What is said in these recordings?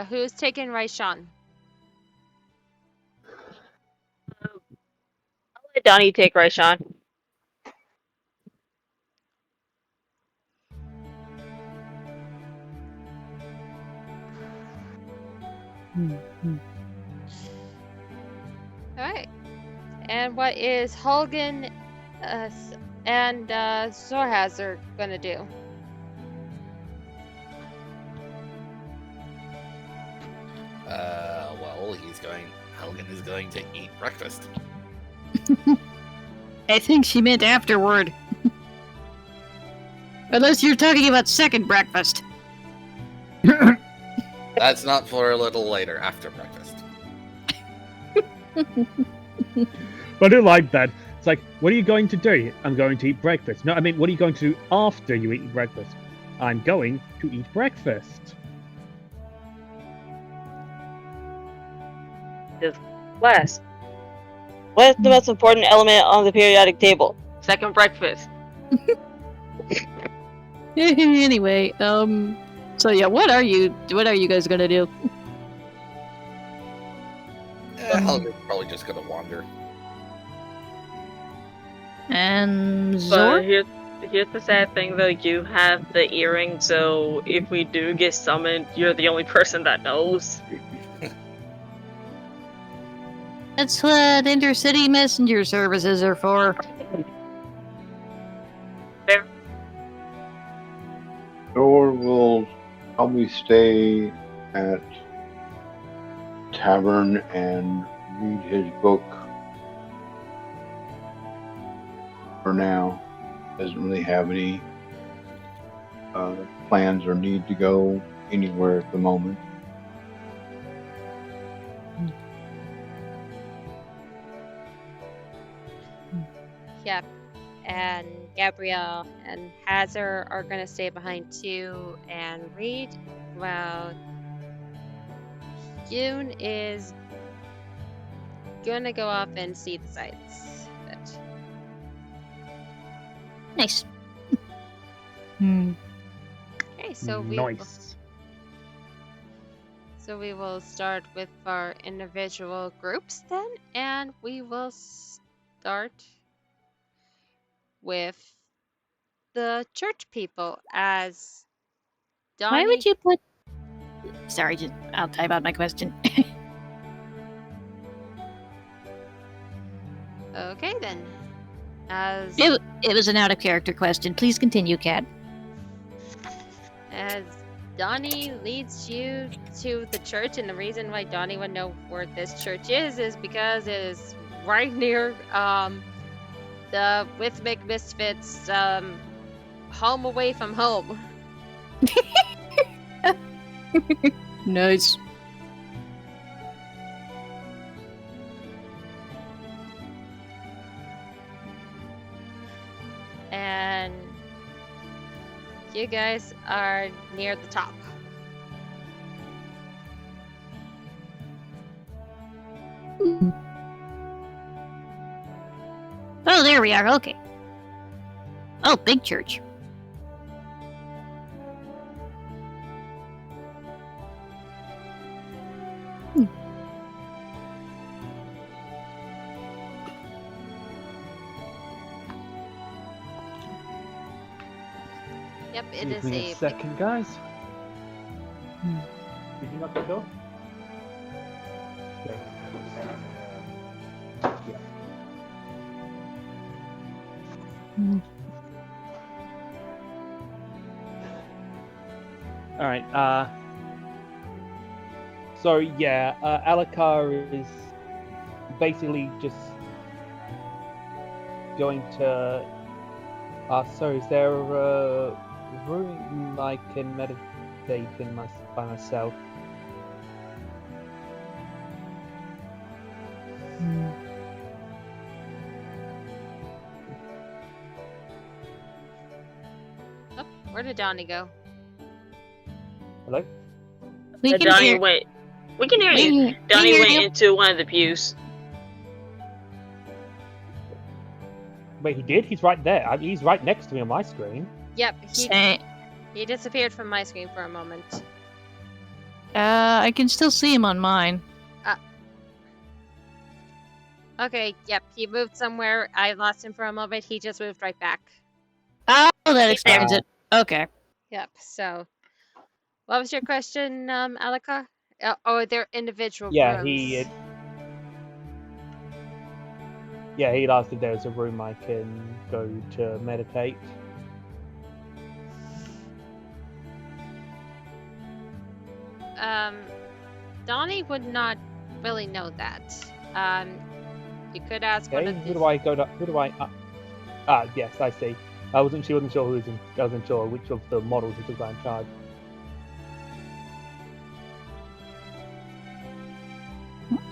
who's taking Raishan? Let Donnie take Raishan. Alright. And what is Holgan and Zorhazar gonna do? Well, Helgen is going to eat breakfast. I think she meant afterward. Unless you're talking about second breakfast. That's not for a little later, after breakfast. But I do like that. It's like, what are you going to do? I'm going to eat breakfast. No, I mean, what are you going to do after you eat breakfast? I'm going to eat breakfast. Last. What is the most important element on the periodic table? Second breakfast. Anyway, so yeah, what are you guys gonna do? Helgen's probably just gonna wander. And But Zor? here's the sad thing though, you have the earring, so if we do get summoned, you're the only person that knows. That's what intercity messenger services are for. Thor will probably stay at tavern and read his book for now. Doesn't really have any plans or need to go anywhere at the moment. Yep. And Gabrielle and Hazard are gonna stay behind too and read. While Yoon is gonna go off and see the sights. But Nice. okay, so Nice. we will start with our individual groups then, and we will start with the church people as Donnie. Why would you put... Sorry, I'll type out my question. Okay then. As It was an out-of-character question. Please continue, Kat. as Donnie leads you to the church, and the reason why Donnie would know where this church is because it is right near the Withmic Misfits home away from home. Nice. And you guys are near the top. Oh, there we are. Okay. Oh, big church. Yep, it Give is me a second, guys. Did you knock the door? Okay. All right. So yeah, Alakar is basically just going to. So is there a room I can meditate in by myself? Oh, where did Donnie go? Hello? We can Donnie hear. went. We can hear We you. hear Donnie went you. into one of the pews. Wait, he did? He's right there. He's right next to me on my screen. Yep, Say, he disappeared from my screen for a moment. I can still see him on mine. Okay, yep, he moved somewhere. I lost him for a moment. He just moved right back. Oh, that explains it. Okay. Yep, so. What was your question, Alaka? Oh, they're individual Yeah, rooms. he'd asked if there was a room I can go to meditate. Donnie would not really know that. You could ask one Okay, of who the... do I go to? Who do I? Yes, I see. I wasn't sure who was in. I wasn't sure which of the models was in charge.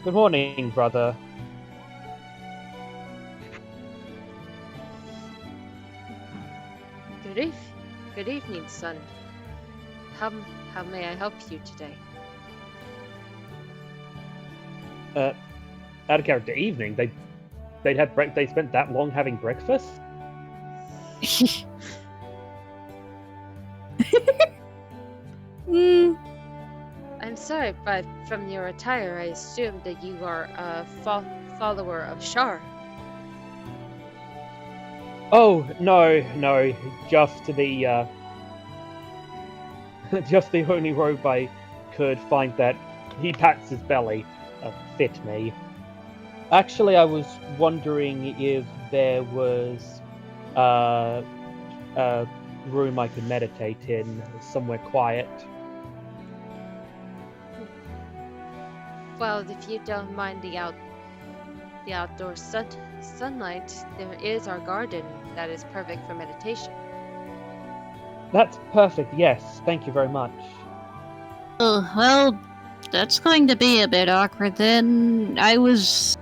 Good morning, brother. Good evening, son. How may I help you today? Out of character, evening. They spent that long having breakfast. I'm sorry, but from your attire, I assumed that you are a follower of Shar. Oh no, just the just the only robe I could find that he pats his belly fit me. Actually, I was wondering if there was a room I could meditate in, somewhere quiet. Well, if you don't mind the outdoor sunlight, there is our garden that is perfect for meditation. That's perfect. Yes, thank you very much. Oh, well, that's going to be a bit awkward then. I was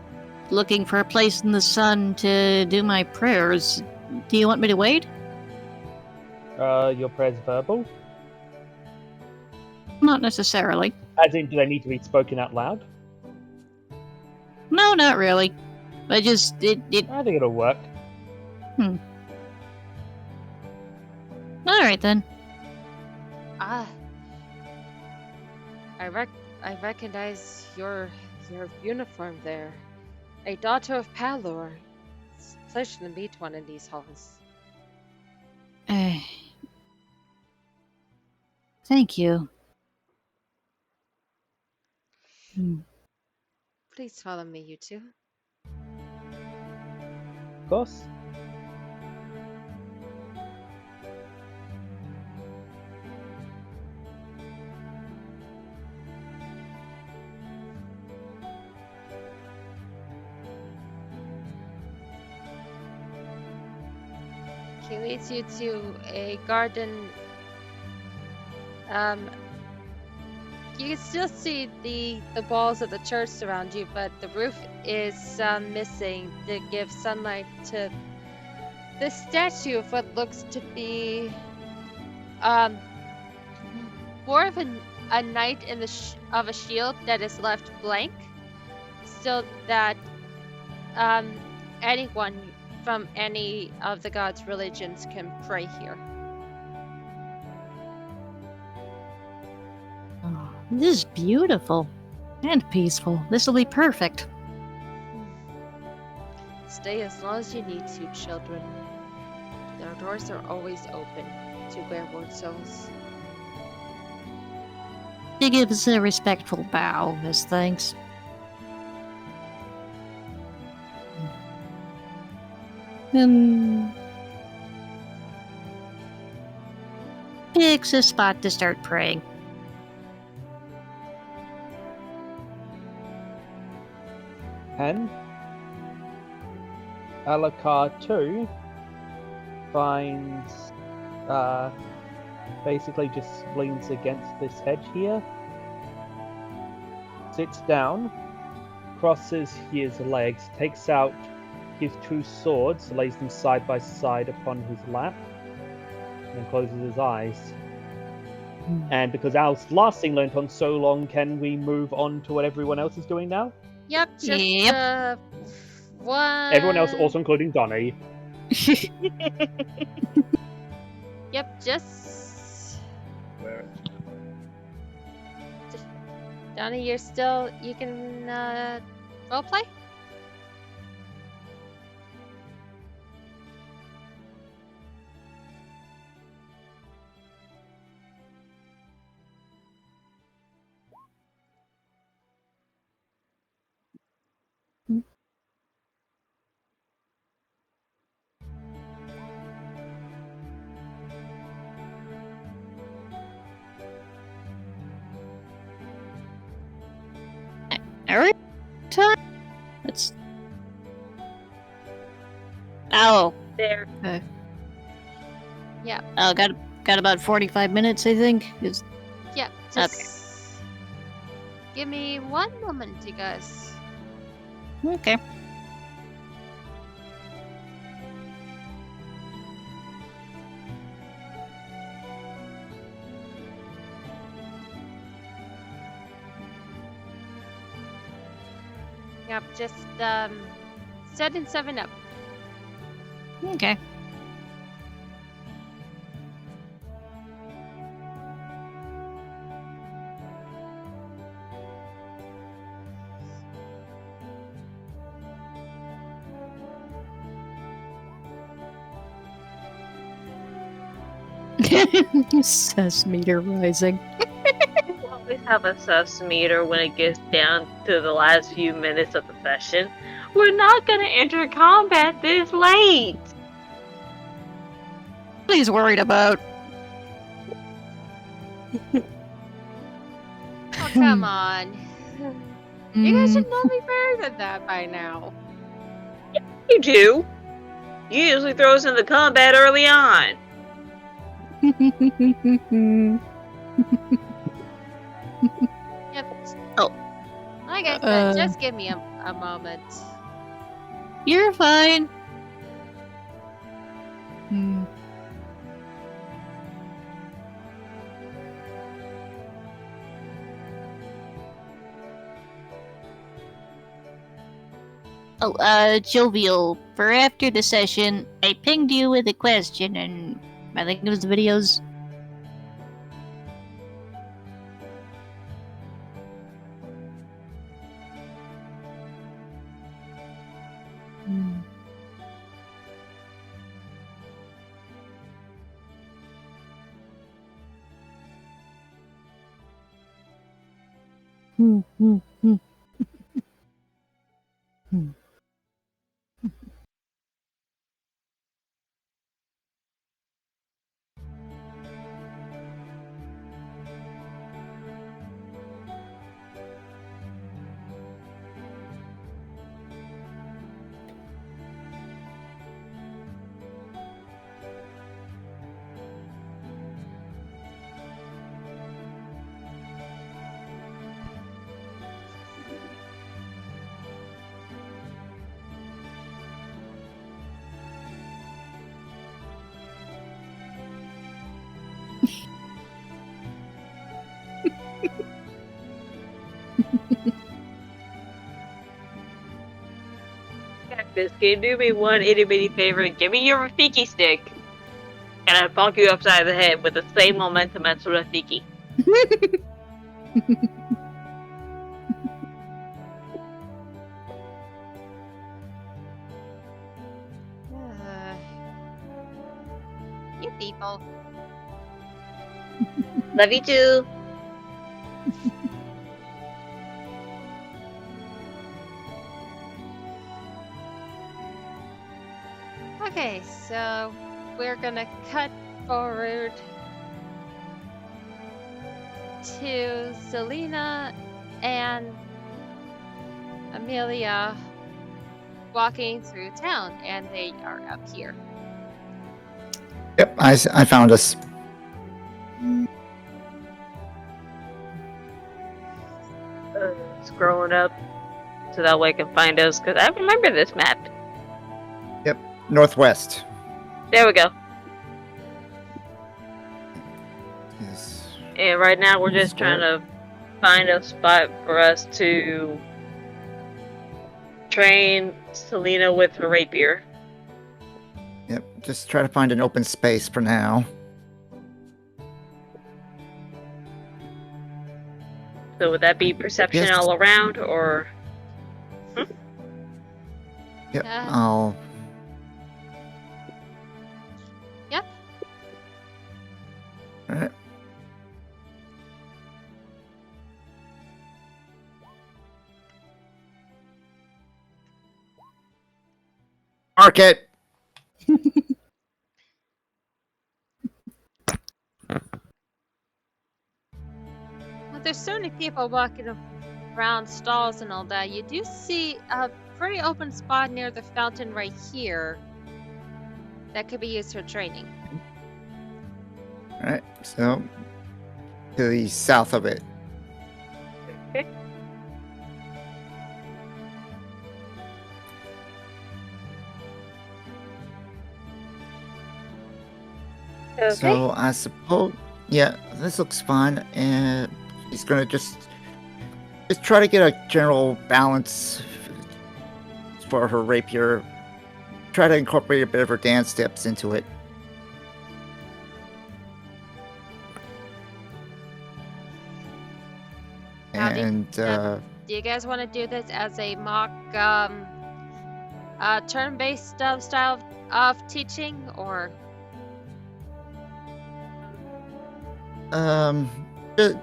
looking for a place in the sun to do my prayers. Do you want me to wait? Your prayers verbal? Not necessarily. As in, do they need to be spoken out loud? No, not really. I just it. I think it'll work. All right then. I recognize your uniform there. A daughter of Palor. It's a pleasure to meet one in these halls. Thank you. Please follow me, you two. Of course. He leads you to a garden. You can still see the walls of the church surround you, but the roof is missing to give sunlight to the statue of what looks to be more of a knight in of a shield that is left blank, so that anyone from any of the gods' religions can pray here. Oh, this is beautiful and peaceful. This will be perfect. Stay as long as you need to, children. Their doors are always open to werewolf souls. He gives a respectful bow as thanks. Picks a spot to start praying. And Alakar 2 finds basically just leans against this hedge here, sits down, crosses his legs, takes out his two swords, lays them side by side upon his lap, and then closes his eyes. And because Al's last thing learnt on so long, can we move on to what everyone else is doing now? Yep, just one. Everyone else, also including Donnie. Yep, just Donnie, you can roleplay? Every time? It's. Oh. There. Yeah. Oh, got about 45 minutes, I think. Yeah, just give me one moment, you guys. Okay. Yep, just setting 7 up. Okay. Says meter rising. We always have a sus meter when it gets down to the last few minutes of the session. We're not gonna enter combat this late. What he's worried about. Oh, come on. You guys should know me better than that by now. You do. You usually throw us into combat early on. Yep. Oh. Like I said, just give me a moment. You're fine. Hmm. Oh, Jovial, for after the session, I pinged you with a question, and I think it was the videos. Hmm. Hmm. Biscuit, do me one itty bitty favor and give me your Rafiki stick. And I bonk you upside the head with the same momentum as Rafiki. You people. Love you too. Okay, so we're gonna cut forward to Selena and Amelia walking through town, and they are up here. Yep, I found us. Scrolling up so that way I can find us, because I remember this map. Northwest. There we go. Yes. And right now we're just trying to find a spot for us to train Selena with her rapier. Yep, just try to find an open space for now. So would that be perception Yes. all around, or Yep. Uh, I'll. Yep. Alright. Mark it. Well, there's certainly people walking around stalls and all that. You do see a pretty open spot near the fountain right here that could be used for training. Alright, so to the south of it. okay? So I suppose, yeah, this looks fine, and he's gonna just try to get a general balance for her rapier. Try to incorporate a bit of her dance steps into it. Howdy. And Do you guys want to do this as a mock turn-based style of teaching, or? I I'd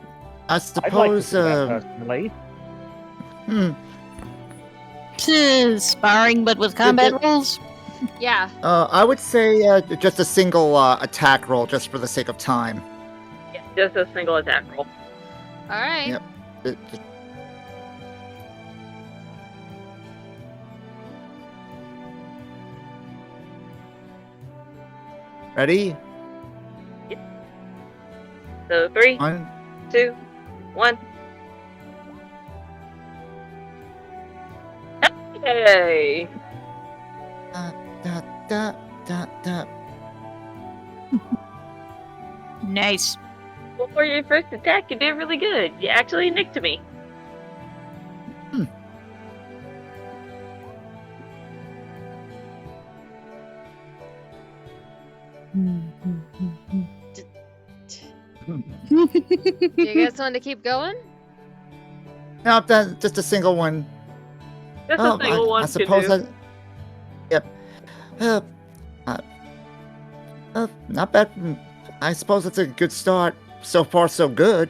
like to suppose, do that personally. Sparring, but with combat rules. Yeah. I would say just a single attack roll, just for the sake of time. Yeah, just a single attack roll. All right. Yep. Ready? So 3, 1. 2, 1. Hey! Da, da, da, da. Nice. Well, for your first attack, you did really good. You actually nicked me. Do you guys want to keep going? No, just a single one. Just Oh, a single one I to suppose do. Yep. Not bad. I suppose it's a good start. So far, so good.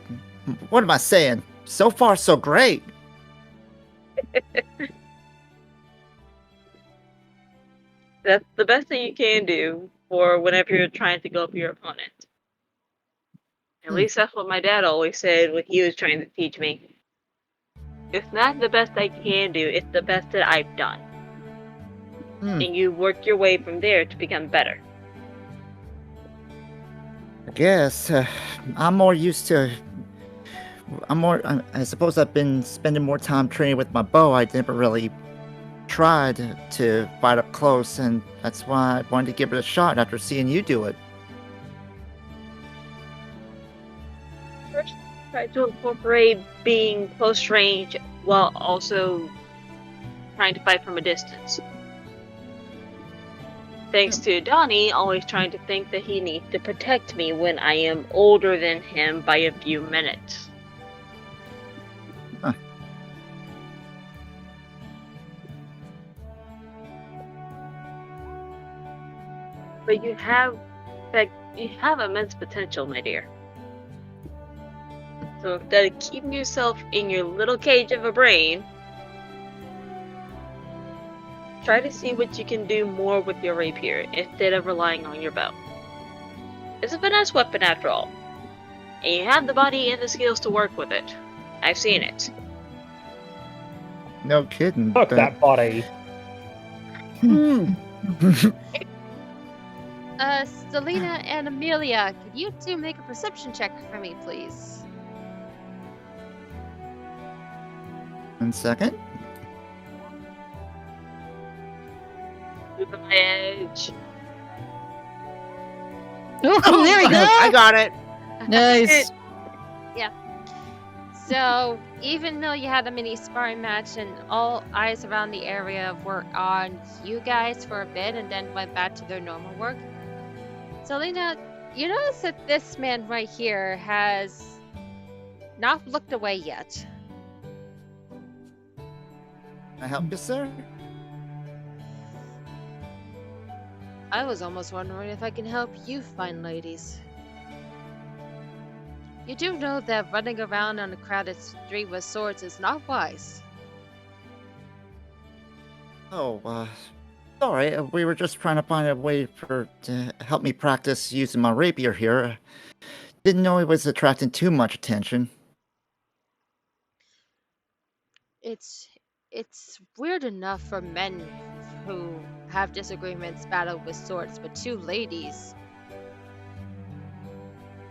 What am I saying? So far, so great. That's the best thing you can do for whenever you're trying to go up your opponent. At least that's what my dad always said when he was trying to teach me. It's not the best I can do, it's the best that I've done. And you work your way from there to become better. I guess I'm more used to. I suppose I've been spending more time training with my bow. I never really tried to fight up close, and that's why I wanted to give it a shot after seeing you do it. First, try to incorporate being close range while also trying to fight from a distance. Thanks to Donnie always trying to think that he needs to protect me when I am older than him by a few minutes. Huh. But you have immense potential, my dear. So instead of keeping yourself in your little cage of a brain, try to see what you can do more with your rapier instead of relying on your bow. It's a finesse weapon after all, and you have the body and the skills to work with it. I've seen it. No kidding. Fuck but- that body. Selena and Amelia, could you two make a perception check for me, please? 1 second. To the edge. Oh, there we go. I got it. Nice. So, even though you had a mini sparring match and all eyes around the area were on you guys for a bit and then went back to their normal work, Selena, you notice that this man right here has not looked away yet. Can I help you, sir? I was almost wondering if I can help you fine ladies. You do know that running around on a crowded street with swords is not wise. Oh, sorry. We were just trying to find a way to help me practice using my rapier here. Didn't know it was attracting too much attention. It's weird enough for men who have disagreements battle with swords, but two ladies.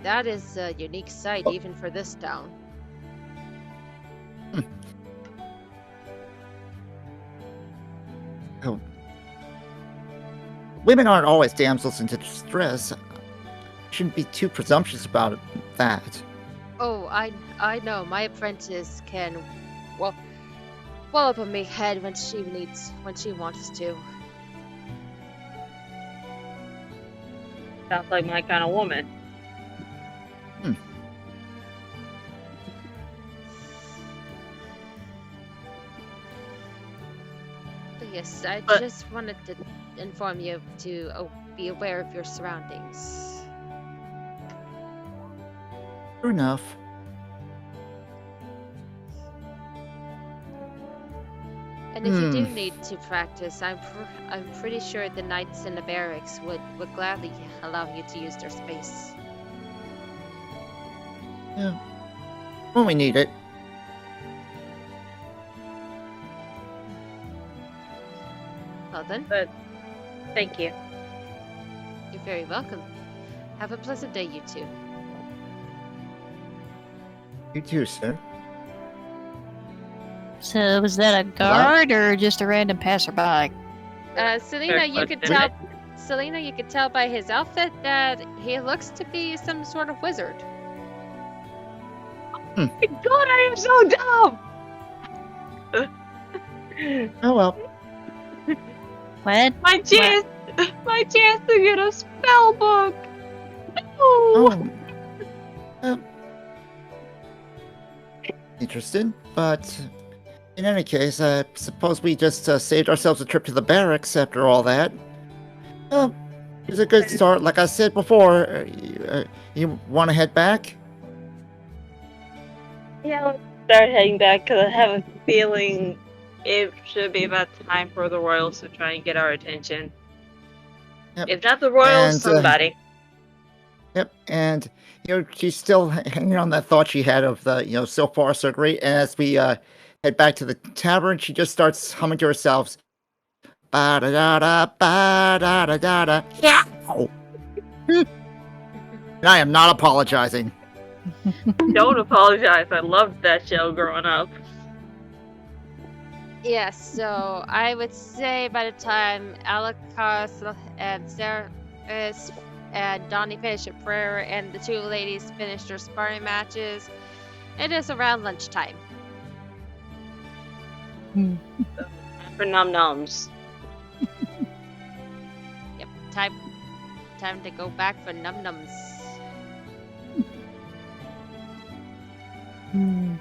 That is a unique sight even for this town. Oh. Women aren't always damsels in distress. Shouldn't be too presumptuous about that. Oh, I know. My apprentice can well up on me head when she wants to. Sounds like my kind of woman. Yes, I But- just wanted to inform you to be aware of your surroundings. True enough. And if you do need to practice, I'm pretty sure the knights in the barracks would gladly allow you to use their space. Yeah. When we need it. Well then, Thank you. you're very welcome. Have a pleasant day, you two. You too, sir. So was that a guard or just a random passerby? Selena, Fair you could question. tell. Selena, you could tell by his outfit that he looks to be some sort of wizard. My God, I am so dumb. Oh well. What? My chance to get a spell book. Oh. Interesting, but in any case, I suppose we just saved ourselves a trip to the barracks after all that. Well, it's a good start. Like I said before, you want to head back? Yeah, let's start heading back because I have a feeling it should be about time for the royals to try and get our attention. Yep. If not the royals, And, somebody. Yep, and she's still hanging on that thought she had of the so far so great. And as we head back to the tavern, she just starts humming to herself. Ba da da da ba da da da da. Yeah. And I am not apologizing. Don't apologize. I loved that show growing up. Yes, so I would say by the time Alakos and Sarah and Donnie finish a prayer and the two ladies finish their sparring matches, it is around lunchtime. For num nums. Yep, time to go back for num nums. Hmm.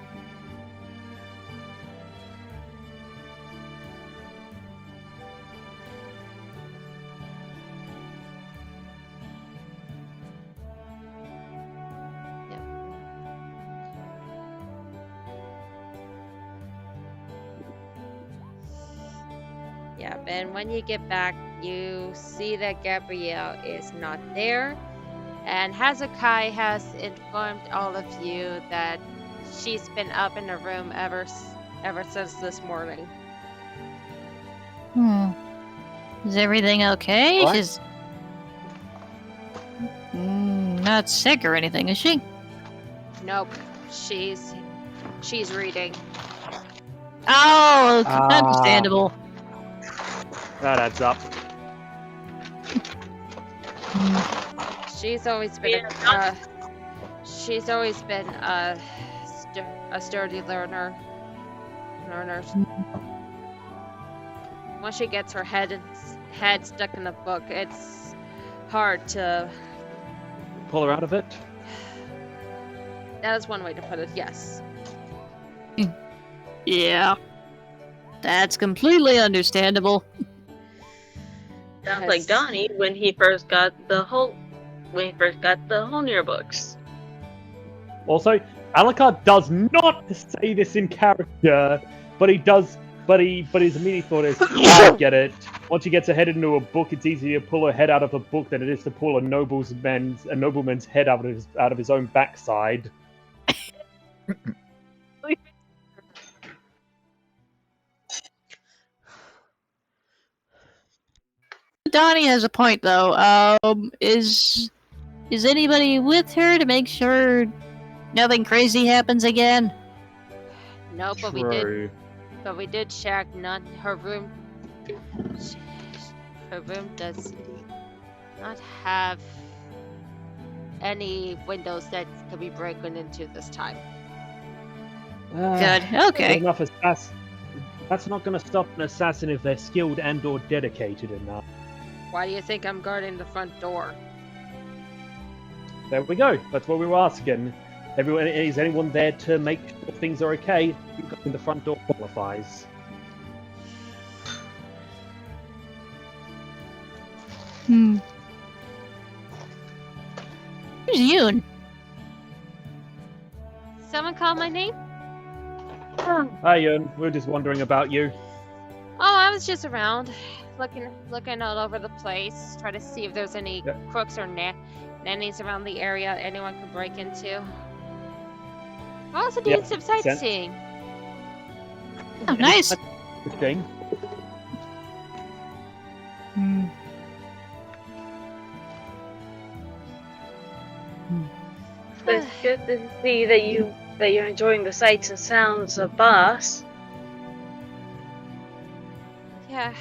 Yeah, and when you get back, you see that Gabrielle is not there, and Hazukai has informed all of you that she's been up in the room ever since this morning. Is everything okay? What? She's not sick or anything, is she? Nope, she's reading. Oh, Ah. understandable. That adds up. She's always been a sturdy learner. Once she gets her head stuck in a book, it's hard to. Pull her out of it. That is one way to put it. Yes. Yeah. That's completely understandable. Sounds like Yes. Donnie when he first got the Holnir books. Also, Alucard does not say this in character, but he does. But his immediate thought is, I get it. Once he gets a head into a book, it's easier to pull a head out of a book than it is to pull a nobleman's head out of his own backside. Donnie has a point, though. Is anybody with her to make sure nothing crazy happens again? No, but True. we did check. None. Her room does not have any windows that could be broken into this time. Good. Okay. Enough assassin. That's not going to stop an assassin if they're skilled and/or dedicated enough. Why do you think I'm guarding the front door? There we go. That's what we were asking. Is anyone there to make sure things are okay? The front door qualifies. Hmm. Who's Yoon? Someone call my name? Hi, Ian. We're just wondering about you. Oh, I was just around, looking all over the place, trying to see if there's any Yeah. crooks or nannies around the area anyone could break into. I also Yeah, did some makes sense. sightseeing. Oh, nice. Interesting. Hmm. It's good to see that you're enjoying the sights and sounds of Boss. Yeah,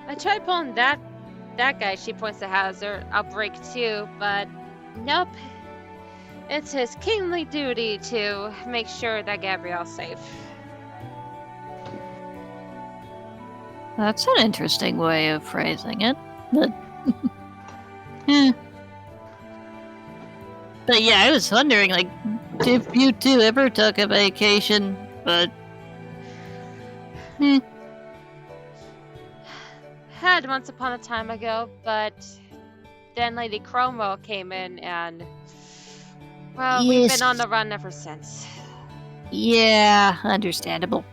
I tried pulling that guy. She points to Hazard. I'll break too, but nope. It's his kingly duty to make sure that Gabrielle's safe. That's an interesting way of phrasing it, but But yeah, I was wondering, like, if you two ever took a vacation, but Had once upon a time ago, but then Lady Cromwell came in and, well, we've Yes. been on the run ever since. yeah, understandable.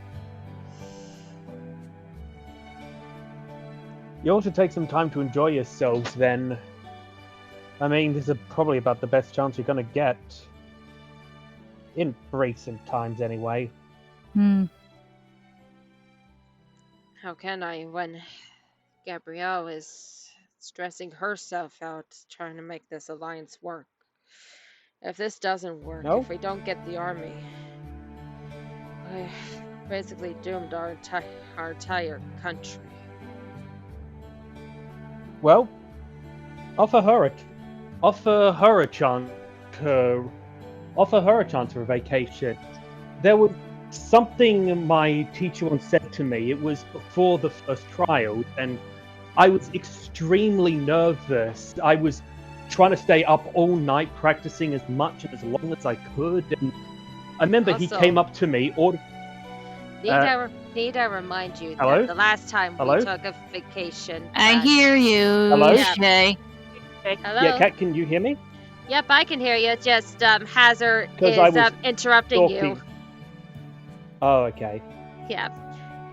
You all should take some time to enjoy yourselves then. I mean, this is probably about the best chance you're gonna get. In recent times, anyway. Hmm. How can I when Gabrielle is stressing herself out trying to make this alliance work? If this doesn't work, No? if we don't get the army, I basically doomed our entire country. Well, offer her a chance. Offer her a chance for a vacation. There was something my teacher once said to me. It was before the first trial, and I was extremely nervous. I was trying to stay up all night practicing as much and as long as I could. And I remember he Also- came up to me, Need I remind you hello? that the last time Hello? we took a vacation. I that- hear you, Hello? Shay. Hello? Yeah, Kat, can you hear me? Yep, I can hear you. Just Hazard 'Cause is I was interrupting you. Talking. Oh, okay. Yeah.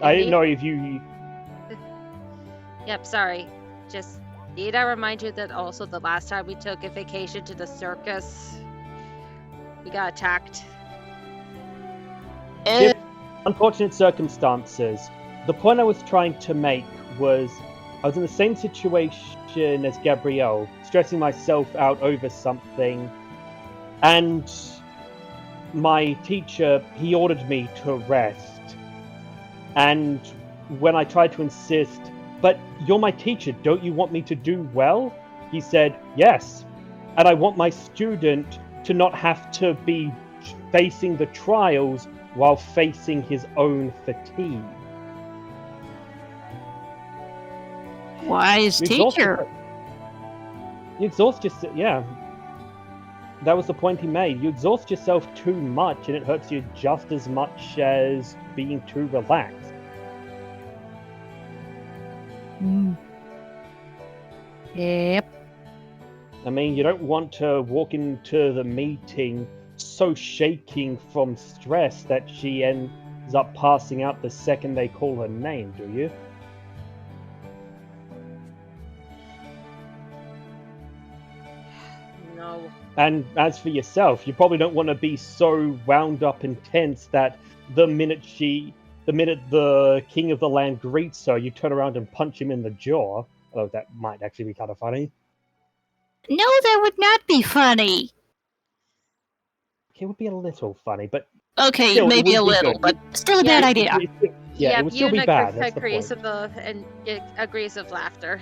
I And didn't know if you. Yep, sorry. Just need I remind you that also the last time we took a vacation to the circus, we got attacked. Yep. Unfortunate circumstances. The point I was trying to make was I was in the same situation as Gabrielle, stressing myself out over something, and my teacher, he ordered me to rest. And when I tried to insist, but you're my teacher, don't you want me to do well? He said, yes. And I want my student to not have to be facing the trials while facing his own fatigue. Wise You exhaust teacher. yourself- You exhaust yourself, yeah. that was the point he made. You exhaust yourself too much, and it hurts you just as much as being too relaxed. Yep. I mean, you don't want to walk into the meeting so shaking from stress that she ends up passing out the second they call her name, do you? No. And as for yourself, you probably don't want to be so wound up and tense that the minute the king of the land greets her, you turn around and punch him in the jaw. Although that might actually be kind of funny. No, that would not be funny. It would be a little funny, but Okay, still, it maybe would a be little, good. but still a Yeah, bad idea. Yeah, it would still be Yoon bad. That's the agrees point. agrees with laughter.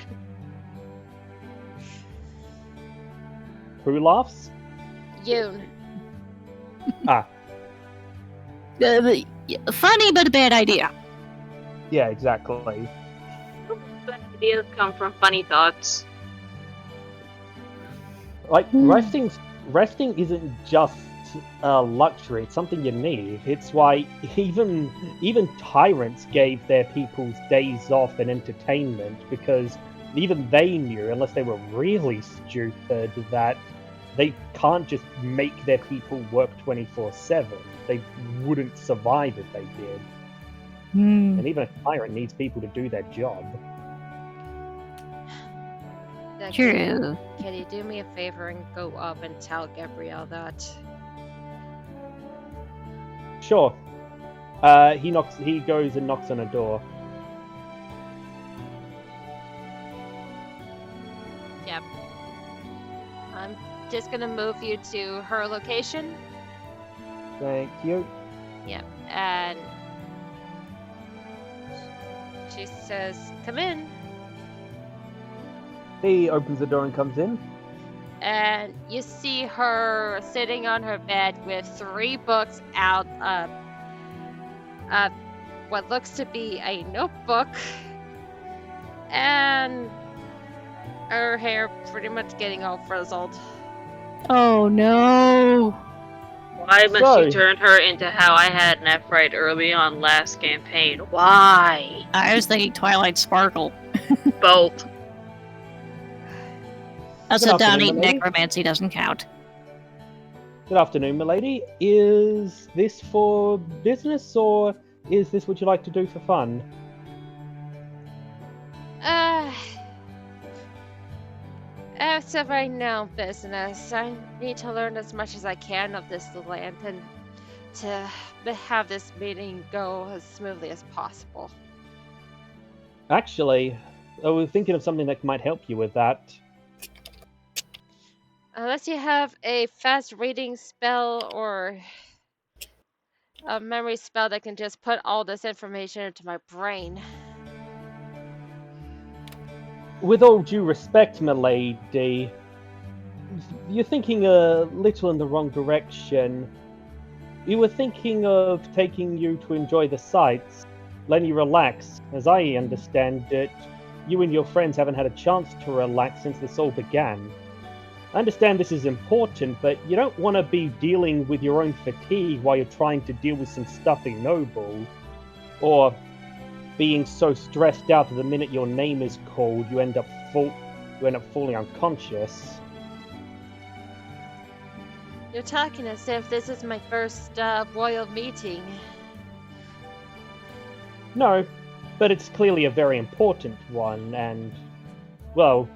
Who laughs? Yoon. Funny, but a bad idea. Yeah, exactly. Bad ideas come from funny thoughts. Like resting isn't just a luxury; it's something you need. It's why even tyrants gave their peoples days off and entertainment, because even they knew, unless they were really stupid, that they can't just make their people work 24/7. They wouldn't survive if they did. And even a tyrant needs people to do their job. True. Can you do me a favor and go up and tell Gabrielle that? Sure. He goes and knocks on a door. Yep. I'm just gonna move you to her location. Thank you. Yep. And she says, "Come in." He opens the door and comes in. And you see her sitting on her bed with 3 books out of what looks to be a notebook, and her hair pretty much getting all frizzled. Oh no. Why must Sorry. you turn her into how I had Nephrite early on last campaign? Why? I was thinking Twilight Sparkle. Both. Also, Good afternoon, Donnie, milady. necromancy doesn't count. Good afternoon, milady. Is this for business, or is this what you like to do for fun? As of right now, business. I need to learn as much as I can of this land and to have this meeting go as smoothly as possible. Actually, I was thinking of something that might help you with that. Unless you have a fast reading spell or a memory spell that can just put all this information into my brain. With all due respect, milady, you're thinking a little in the wrong direction. You were thinking of taking you to enjoy the sights, letting you relax. As I understand it, you and your friends haven't had a chance to relax since this all began. I understand this is important, but you don't want to be dealing with your own fatigue while you're trying to deal with some stuff ignoble. Or being so stressed out that the minute your name is called, you end up falling unconscious. You're talking as if this is my first royal meeting. No, but it's clearly a very important one, and, well,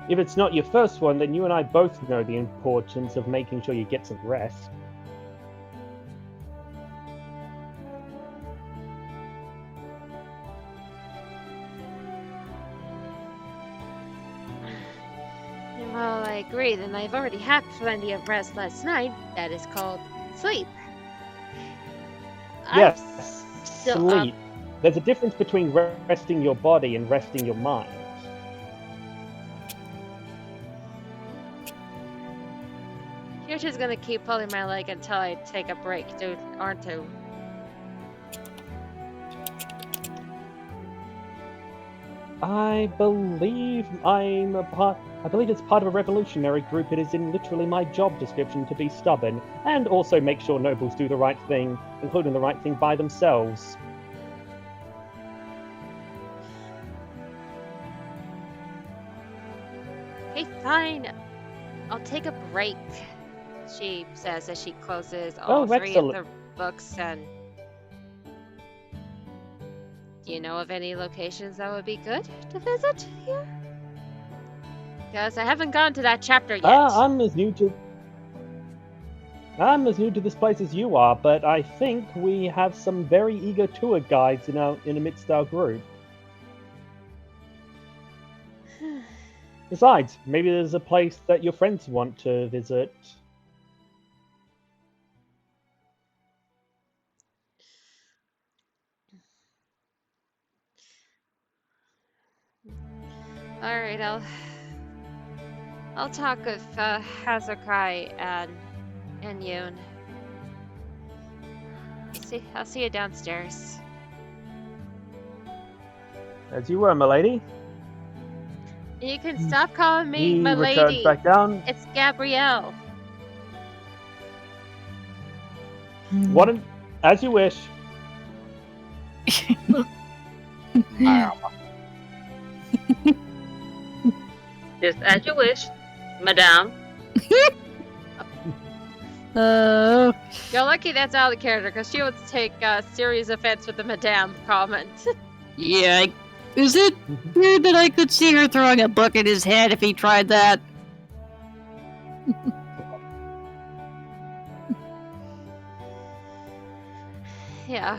if it's not your first one, then you and I both know the importance of making sure you get some rest. Well, I agree, then I've already had plenty of rest last night. That is called sleep. I'm Yes, still up. sleep. There's a difference between resting your body and resting your mind. You're just gonna keep pulling my leg until I take a break, dude, aren't you? I believe I'm a part. I believe it's part of a revolutionary group. It is in literally my job description to be stubborn and also make sure nobles do the right thing, including the right thing by themselves. Okay, fine. I'll take a break, she says as she closes all Oh, three of excellent. the books. And do you know of any locations that would be good to visit here? Because I haven't gone to that chapter yet. I'm as new to this place as you are, but I think we have some very eager tour guides in amidst our group. Besides, maybe there's a place that your friends want to visit. All right, I'll talk with Hazukai and Yoon. I'll see you downstairs. As you were, milady. You can stop calling me He my returns lady. back down. It's Gabrielle. As you wish. Just as you wish, madame. You're lucky that's out of the character, because she would take serious offense with the madame comment. Yeah, is it weird that I could see her throwing a book at his head if he tried that? Yeah.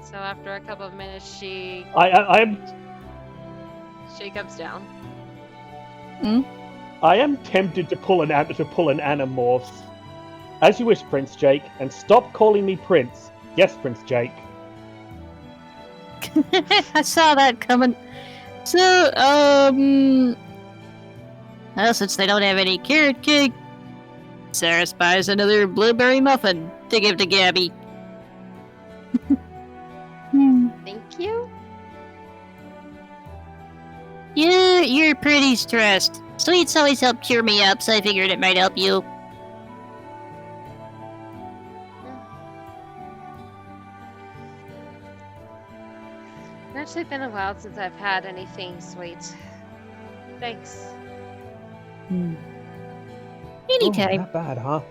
So after a couple of minutes, she comes down. I am tempted to pull an Animorphs. As you wish, Prince Jake, and stop calling me Prince. Yes, Prince Jake. I saw that coming. So, well, since they don't have any carrot cake, Sarah buys another blueberry muffin to give to Gabby. Thank you. You're pretty stressed. Sweets always help cheer me up, so I figured it might help you. It's actually been a while since I've had anything sweet. Thanks. Oh, Anytime. not bad, huh?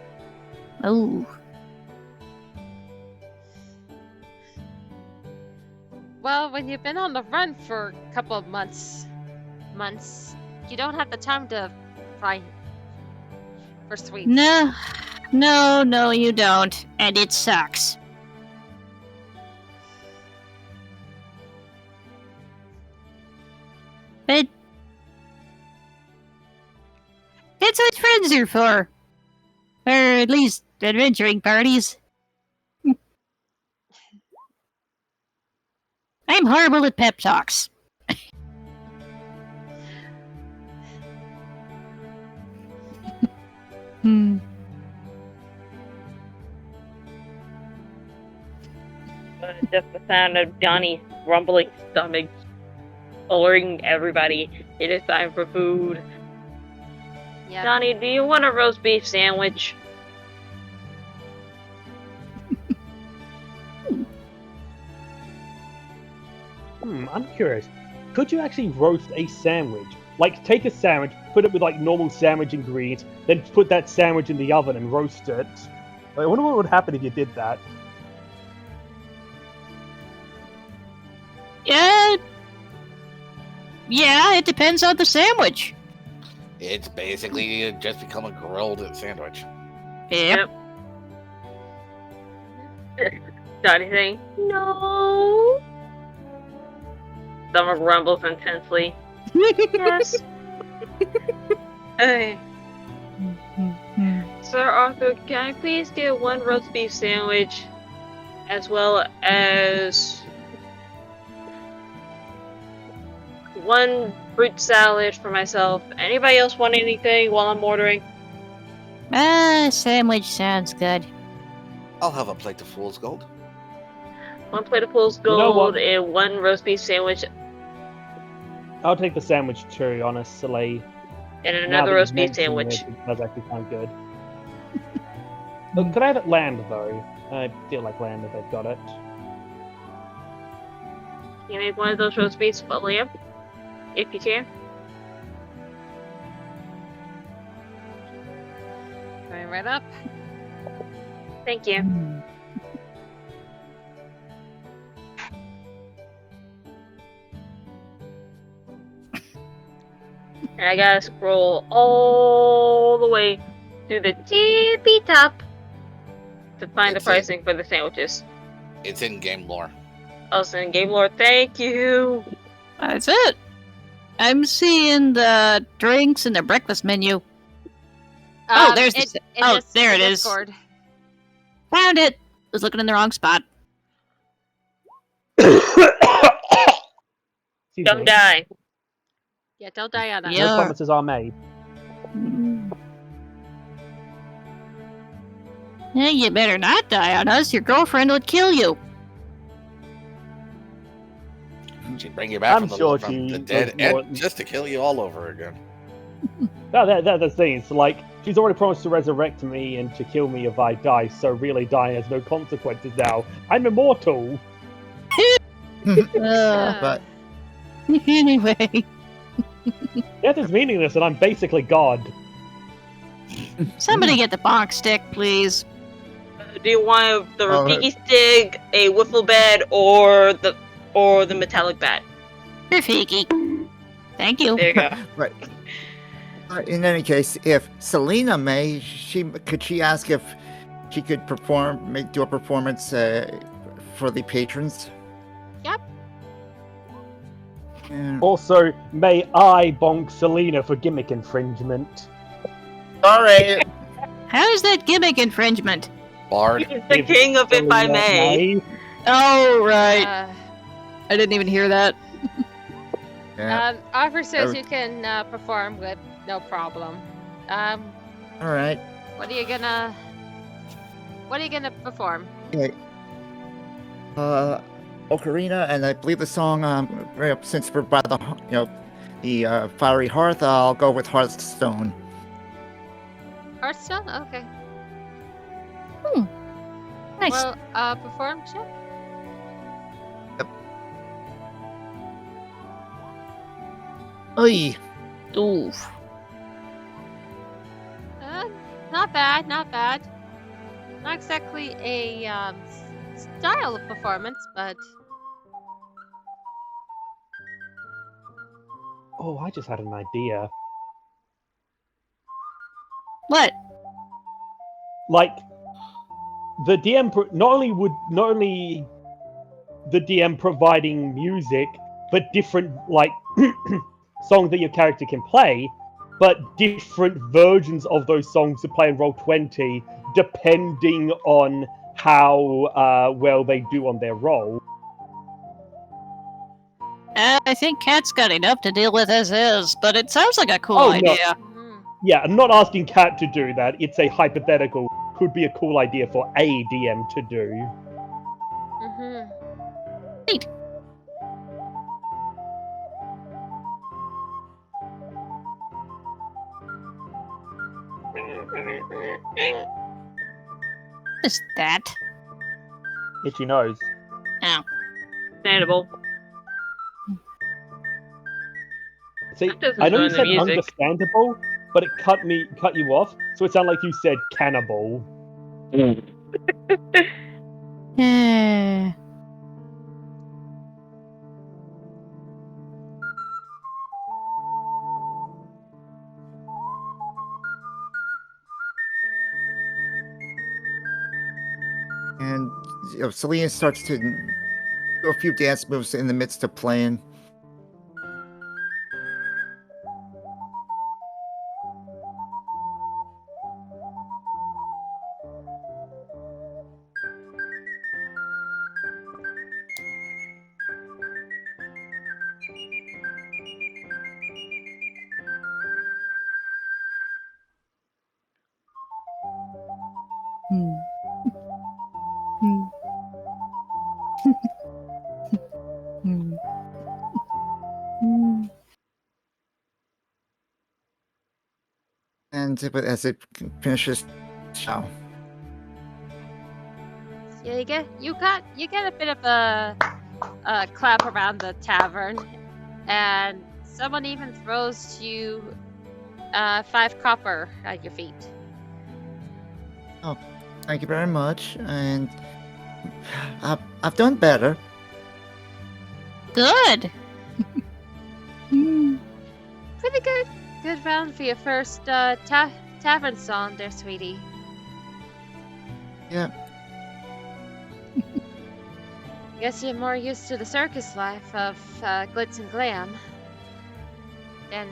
Oh. Well, when you've been on the run for a couple of months, you don't have the time to find for sweets. No, you don't. And it sucks. But that's what friends are for. Or at least adventuring parties. I'm horrible at pep talks. Just the sound of Johnny's rumbling stomach alerting everybody. It is time for food. Yeah. Johnny, do you want a roast beef sandwich? I'm curious. Could you actually roast a sandwich? Like, take a sandwich, put it with like normal sandwich ingredients, then put that sandwich in the oven and roast it. I wonder what would happen if you did that. Yeah, it depends on the sandwich. It's basically just become a grilled sandwich. Yep. Johnny saying, no. Stomach rumbles intensely. Yes. Hey. Sir Arthur, can I please get one roast beef sandwich as well as one fruit salad for myself? Anybody else want anything while I'm ordering? Sandwich sounds good. I'll have a plate of fool's gold. 1 plate of fool's You know what? gold and 1 roast beef sandwich I'll take the sandwich too, honestly. and Now another that roast you've beef mentioned sandwich. it does actually sound good. Could I have it land though? I feel like land if they've got it. Can you make one of those roast beefs for lamb? If you can. Going right up. Thank you. And I gotta scroll all the way to the tippy top to find the It's in- pricing for the sandwiches. It's in game lore. Also in Game Lord, thank you. That's it. I'm seeing the drinks and the breakfast menu. Oh, there's the it, s- oh, there it is. Discord. Found it. Was looking in the wrong spot. Excuse Don't me. die. Yeah, don't die on us. Yeah. No promises are made. Yeah, you better not die on us. Your girlfriend would kill you. She'd bring you back I'm from, sure from the she dead was more- and just to kill you all over again. No, that's the thing. It's like she's already promised to resurrect me and to kill me if I die. So really, dying has no consequences now. I'm immortal. But Anyway, Death is meaningless, and I'm basically God. somebody get the bonk stick, please. Do you want the Oh, Rafiki stick, a wiffle bat, or the metallic bat? Rafiki. Thank you. There you go. Right. In any case, if Selena may, could she ask if she could do a performance for the patrons? Yep. And, Also, may I bonk Selena for gimmick infringement? sorry. How is that gimmick infringement? Bard. He's the king of if I Selena may. Oh, right. Uh, I didn't even hear that. Yeah. Offer says would- you can perform with no problem. All right. What are you gonna perform? Ocarina, and I believe the song. Since we're by the fiery hearth, I'll go with Hearthstone. Hearthstone? Okay. Nice. Well, perform check. Oy. Oof. Not bad, not bad. Not exactly a style of performance, but Oh, I just had an idea. What? Like, the DM not only the DM providing music, but different like songs that your character can play, but different versions of those songs to play in Roll20, depending on how well they do on their roll. I think Cat's got enough to deal with as is, but it sounds like a cool Oh, no. idea. Yeah, I'm not asking Cat to do that. It's a hypothetical. Could be a cool idea for a DM to do. What is that? Itchy nose. Understandable. See, That doesn't I know you ruin the said music. understandable, but it cut you off, so it sounded like you said cannibal. Eh. And Selena starts to do a few dance moves in the midst of playing. Hmm. Hmm. listens as it finishes the show. Yeah, you get a bit of a clap around the tavern, and someone even throws you 5 copper at your feet. Oh, thank you very much, and I've done better. Good. Pretty good round for your first tavern song there, sweetie. Yeah. Guess you're more used to the circus life of glitz and glam than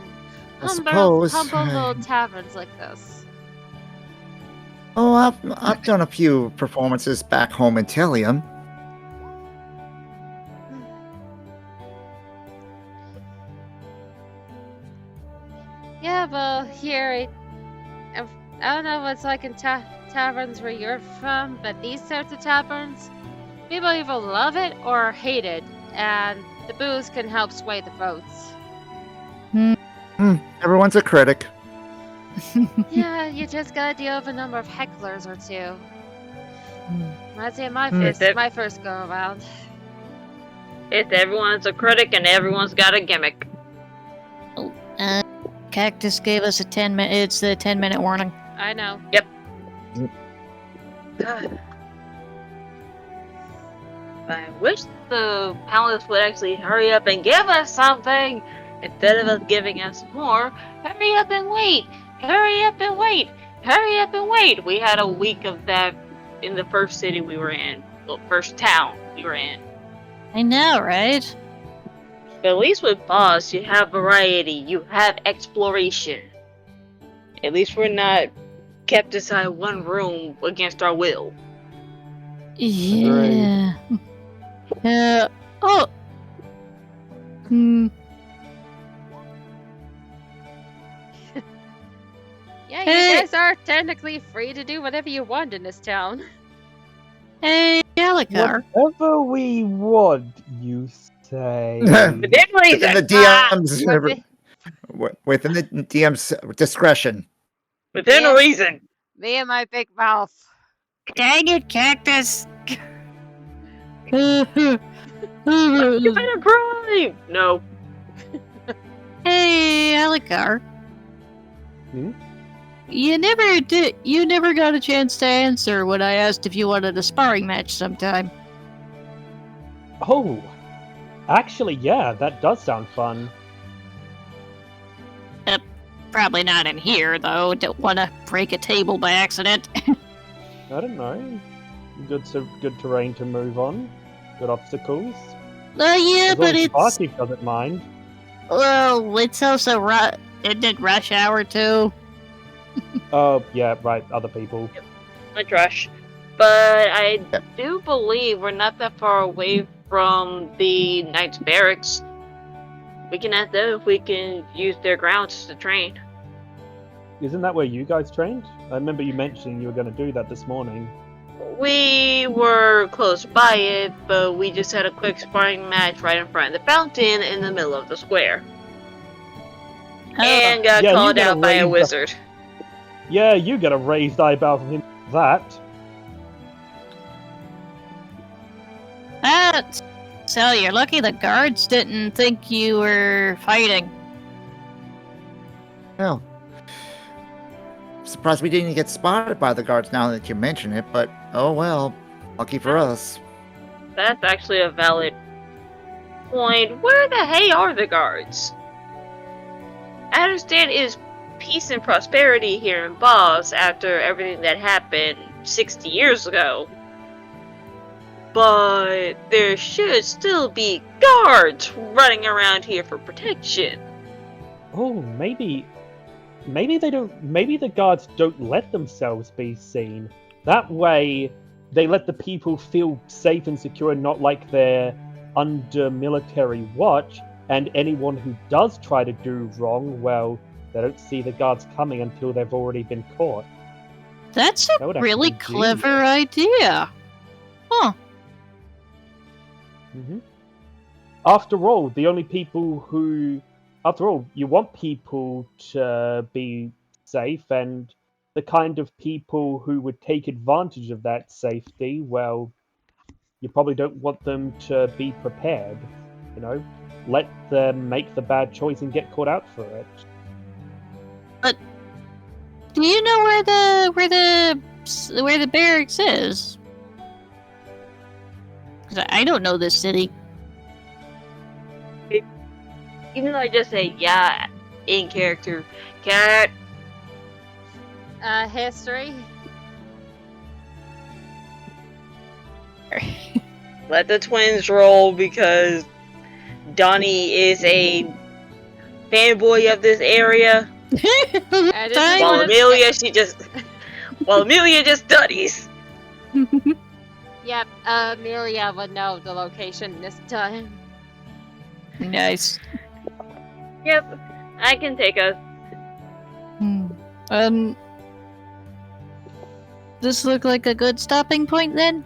I suppose. humble little taverns like this. Oh, I've done a few performances back home in Tellium. Yeah, well, here, I don't know what's like in taverns where you're from, but these sorts of taverns, people either love it or hate it, and the booze can help sway the votes. Everyone's a critic. Yeah, you just gotta deal with a number of hecklers or two. I'd say my first go around. It's everyone's a critic and everyone's got a gimmick. Cactus gave us a 10-minute. It's the 10-minute warning. I know. God. I wish the palace would actually hurry up and give us something instead of us giving us more. Hurry up and wait! Hurry up and wait! Hurry up and wait! We had a week of that in the first city we were in. Well, first town we were in. I know, right? But at least with Boss, you have variety. You have exploration. At least we're not kept inside one room against our will. Yeah. Oh. Yeah, you Hey. guys are technically free to do whatever you want in this town. Hey, Gallagher. Whatever we want, you say. Within Within reason! the DM's But within the DM's discretion. Within Yeah. reason! me and my big mouth. Dang it, Cactus. You better bribe! No. Hey, Alakar. Hmm? You never got a chance to answer when I asked if you wanted a sparring match sometime. Oh, actually, yeah, that does sound fun. Probably not in here, though. Don't want to break a table by accident. I don't know. Good terrain to move on. Good obstacles. Yeah, As long but as the it's... barkeep doesn't mind. Well, it's also isn't it rush hour, too? Oh, yeah, right. Other people. Let's rush. But I do believe we're not that far away from the Knights Barracks. We can ask them if we can use their grounds to train. Isn't that where you guys trained? I remember you mentioning you were going to do that this morning. We were close by it, but we just had a quick sparring match right in front of the fountain in the middle of the square. And got Yeah, you called gotta out by a raise the- wizard. Yeah, you get a raised eyebrow from him for that. So you're lucky the guards didn't think you were fighting. Well, surprised we didn't get spotted by the guards now that you mention it, but oh well. Lucky for us. That's actually a valid point. Where the hey are the guards? I understand it is peace and prosperity here in Boss after everything that happened 60 years ago. But there should still be guards running around here for protection. Oh, maybe they don't. Maybe the guards don't let themselves be seen. That way, they let the people feel safe and secure, and not like they're under military watch. And anyone who does try to do wrong, well, they don't see the guards coming until they've already been caught. That's That a would really actually be clever idea. Huh. hmm After all, you want people to be safe, and the kind of people who would take advantage of that safety, well, you probably don't want them to be prepared. You know, let them make the bad choice and get caught out for it. Do you know where the barracks is? 'Cause I don't know this city. Even though I just say yeah in character, Cat, History. let the twins roll because Donnie is a fanboy of this area. I just Fine. While wanna Amelia just studies. Yep, Amelia would know the location this time. Nice. Yep, I can take us. This look like a good stopping point then?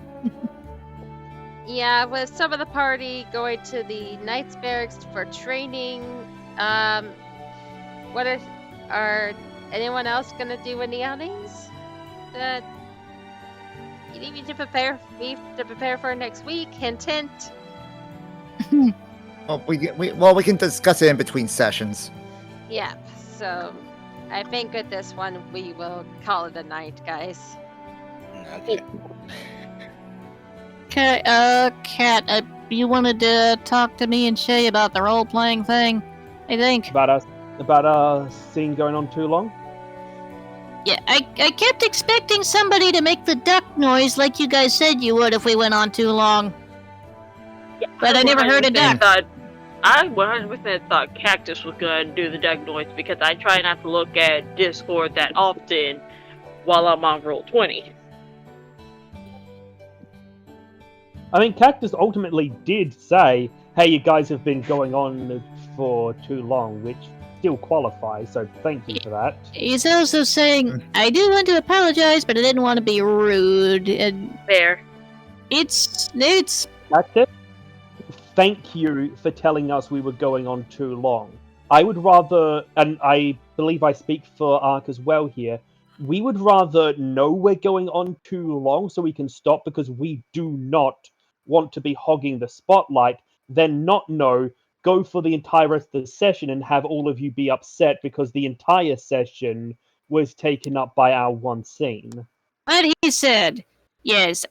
Yeah, with some of the party going to the Knights Barracks for training. What are anyone else gonna do any outings? That you need me to prepare for next week. Hint, hint. Well, we can discuss it in between sessions. Yep. So, I think with this one we will call it a night, guys. Okay. Okay, Kat, you wanted to talk to me and Shay about the role-playing thing, I think. About our scene going on too long. Yeah, I kept expecting somebody to make the duck noise like you guys said you would if we went on too long. Yeah, But I never heard a 100% duck. I 100% thought Cactus was gonna do the duck noise because I try not to look at Discord that often while I'm on Roll20. I mean, Cactus ultimately did say, "Hey, you guys have been going on for too long," which still qualifies. So thank you for that. He's also saying, I do want to apologize, but I didn't want to be rude. And Fair. it's Cactus, thank you for telling us we were going on too long. I would rather, and I believe I speak for Ark as well here, we would rather know we're going on too long so we can stop because we do not want to be hogging the spotlight, than not know, go for the entire rest of the session and have all of you be upset because the entire session was taken up by our one scene. what he said. Yes,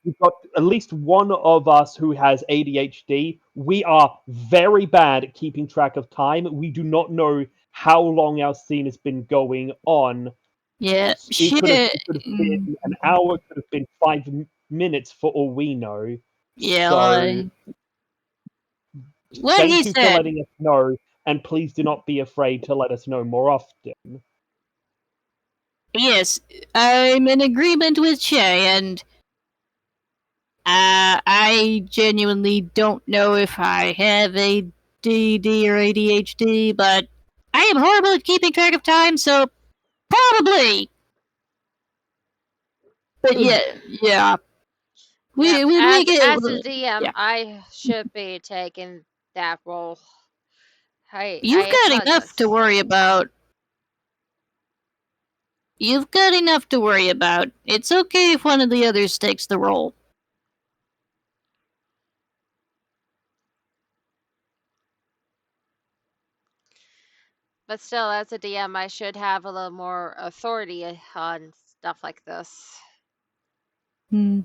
We've got at least one of us who has ADHD. We are very bad at keeping track of time. We do not know how long our scene has been going on. Yeah, It could have shit. been an hour, could have been 5 minutes for all we know. Yeah, So, what thank he you for said. letting us know, and please do not be afraid to let us know more often. Yes, I'm in agreement with Shay, and I genuinely don't know if I have ADD or ADHD, but I am horrible at keeping track of time, so probably. But yeah. Yep, We as get a DM, yeah. I should be taking that role. You've I got enough apologize. to worry about. You've got enough to worry about. It's okay if one of the others takes the role. But still, as a DM, I should have a little more authority on stuff like this. And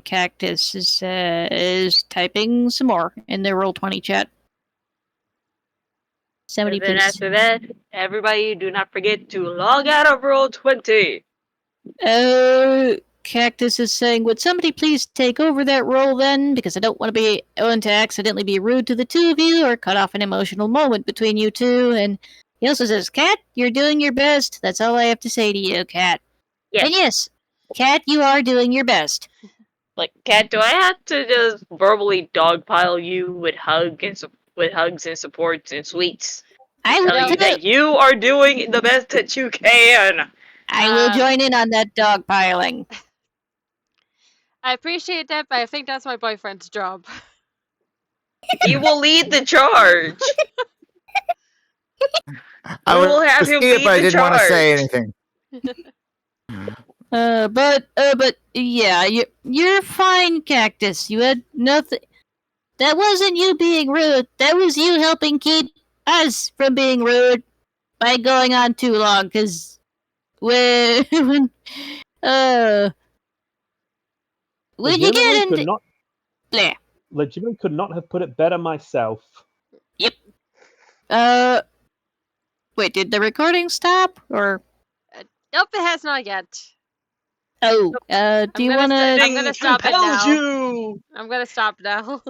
Cactus is typing some more in the Roll20 chat. Somebody And then please. after that, everybody do not forget to log out of Roll20. Cactus is saying, would somebody please take over that role then? Because I don't want to accidentally be rude to the two of you or cut off an emotional moment between you two. And he also says, Cat, you're doing your best. That's all I have to say to you, Cat. Yes. And yes, Cat, you are doing your best. Like, Cat, do I have to just verbally dogpile you with hugs and supports and sweets? I Tell will, you that you are doing the best that you can. I will join in on that dog piling. I appreciate that, but I think that's my boyfriend's job. He will lead the charge. I We would will have have him seen it, lead but I the didn't want to say charge. anything. But yeah, you're fine, Cactus. You had nothing. That wasn't you being rude. That was you helping keep us from being rude by going on too long. Cause when when you get into bleh. Legitimately could not have put it better myself. Wait, did the recording stop or? Nope, it has not yet. Oh, do you want to? I'm gonna stop it now. You. I'm gonna stop now.